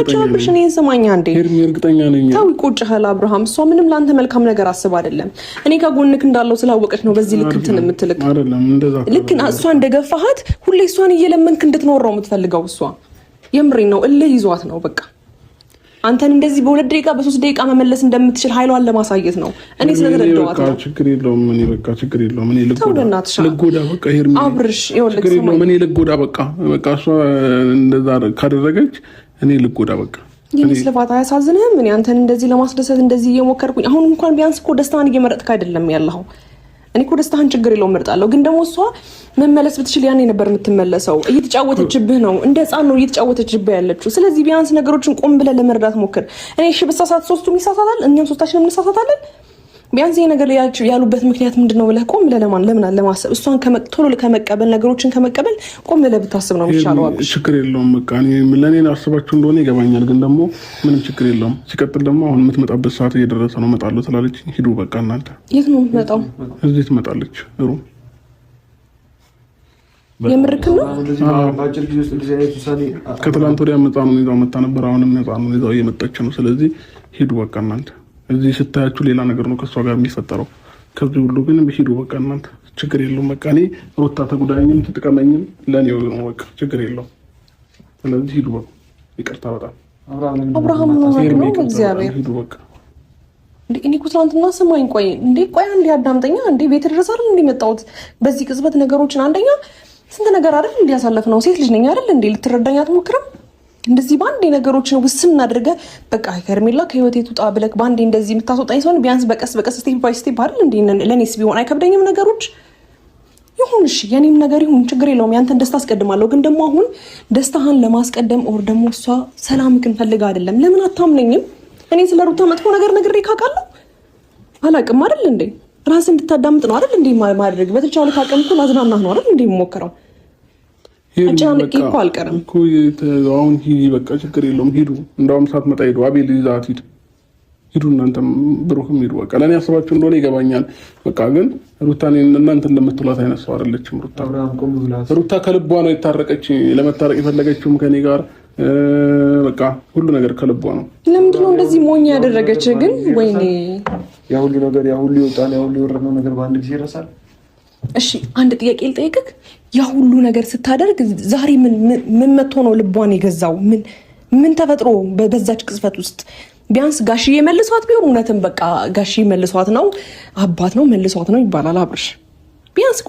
አቻምሽ እኔን ሰማኛ እንዴ እርግጠኛ ነኝ ታው ይቆጭሃል አብርሃም እሷ ምንም ላንተ መልካም ነገር አስብ አይደለም እኔ ከጎንክ እንዳለው ስላወቀች ነው በዚህ ልክ እንትን የምትልክ አይደለም እንደዛ ልክ እሷ እንደገፋሃት ሁሌ እሷን እየለመንክ እንድትኖረው የምትፈልገው እሷ የምሬን ነው እልህ ይዟት ነው በቃ አንተን እንደዚህ በሁለት ደቂቃ በ3 ደቂቃ መመለስ እንደምትችል ኃይሏን ለማሳየት ነው እኔ ስለተረዳኋት ነው ችግር የለውም እኔ በቃ ችግር የለውም እኔ ልጎዳ በቃ ሄርሚ አብርሽ ይወልክ ሰማኝ እኔ ልጎዳ በቃ እሷ እንደዛ ካደረገች እኔ ልጎዳ በቃ የኔ ስለፋታ ያሳዝንህም ምን አንተን እንደዚህ ለማስደሰት እንደዚህ እየሞከርኩኝ አሁን እንኳን ቢያንስ እኮ ደስታን እየመረጥክ አይደለም ያለው እኔ እኮ ደስታን ችግር የለውም መርጣለሁ ግን ደግሞ እሷ መመለስ ብትችል ያኔ ነበር የምትመለሰው እየተጫወተችብህ ነው እንደ ህፃን ነው እየተጫወተችብህ ያለችው ስለዚህ ቢያንስ ነገሮችን ቆም ብለህ ለመረዳት ሞክር እኔ እሺ በሳሳት ሶስቱም ይሳሳታል እኛም ሶስታችንም እንሳሳታለን ቢያንስ ይሄ ነገር ያሉበት ምክንያት ምንድነው ብለህ ቆም ብለህ ለምን ለማሰብ እሷን ቶሎ ከመቀበል ነገሮችን ከመቀበል ቆም ብለህ ብታስብ ነው የሚሻለው አብሽ ችግር የለውም በቃ ለኔ አስባችሁ እንደሆነ ይገባኛል ግን ደግሞ ምንም ችግር የለውም ሲቀጥል ደግሞ አሁን የምትመጣበት ሰዓት እየደረሰ ነው እመጣለሁ ስላለች ሂዱ በቃ እናንተ የት ነው የምትመጣው እዚህ ትመጣለች ሩ የምርክ ነው ባጭር ጊዜ ውስጥ እንደዚህ አይነት ውሳኔ ከትላንት ወዲያ ህፃኑን ይዛው መጣ ነበር አሁንም ህፃኑን ይዛው እየመጣች ነው ስለዚህ ሂዱ በቃ እናንተ እዚህ ስታያችሁ ሌላ ነገር ነው ከሷ ጋር የሚፈጠረው ከዚህ ሁሉ ግን ሂዱ በቃ እናንተ ችግር የለውም በቃ እኔ ሩታ ተጉዳኝም ትጥቀመኝም ለኔው ነው በቃ ችግር የለውም ስለዚህ ሂዱ በቃ ይቅርታ በጣም አብርሃም ነው እግዚአብሔር ሂዱ በቃ እኔ እኮ ትናንትና ሰማኝ ቆይ አንዴ አዳምጠኛ እንዴ ቤት ድረስ አይደል እንደመጣሁት በዚህ ቅጽበት ነገሮችን አንደኛ ስንት ነገር አይደል እንዲያሳለፍ ነው ሴት ልጅ ነኝ አይደል እንዴ ልትረዳኝ አትሞክርም እንደዚህ ባንዴ ነገሮችን ውስን አድርገ በቃ ከርሜላ ከህይወቴ ትውጣ ብለክ ባንዴ እንደዚህ የምታስወጣኝ ሰውን ቢያንስ በቀስ ስቴፕ ባይ ስቴፕ አይደል እንዴ ለኔስ ቢሆን አይከብደኝም ነገሮች ይሁን እሺ የኔም ነገር ይሁን ችግር የለውም ያንተን ደስታ አስቀድማለሁ ግን ደግሞ አሁን ደስታህን ለማስቀደም ኦር ደግሞ እሷ ሰላምክን ፈልጋ አይደለም ለምን አታምነኝም እኔ ስለ ሩታ መጥፎ ነገር ነግሬ ካቃለሁ አላቅም አይደል እንዴ ራስ እንድታዳምጥ ነው አይደል እንዴ ማድረግ በተቻለ ካቀምኩ ማዝናናህ ነው አይደል እንዴ ሞከረው አጫንቄ እኮ አልቀርም እኮ አሁን ሂጂ በቃ ችግር የለውም ሂዱ እንደውም ሳትመጣ ሄዱ አቤል ይዛት ሂዱ እናንተም ብሩክም ሂዱ በቃ ለኔ አስባችሁ እንደሆነ ይገባኛል በቃ ግን ሩታን እናንተ እንደምትሏት አይነት ሰው አይደለችም ሩታ ከልቧ ነው የታረቀች ለመታረቅ የፈለገችውም ከኔ ጋር በቃ ሁሉ ነገር ከልቧ ነው ለምንድን ነው እንደዚህ ሞኝ ያደረገች ግን ወይኔ ያ ሁሉ ነገር ያ ሁሉ ይወጣል ያ ሁሉ የወረደው ነገር በአንድ ጊዜ ይረሳል እሺ አንድ ጥያቄ ልጠይቅህ ያ ሁሉ ነገር ስታደርግ ዛሬ ምን መጥቶ ነው ልቧን የገዛው ምን ተፈጥሮ በዛች ቅጽበት ውስጥ ቢያንስ ጋሽዬ መልሷት ቢሆን እውነትም በቃ ጋሽዬ መልሷት ነው አባት ነው መልሷት ነው ይባላል አብርሽ ቢያንስ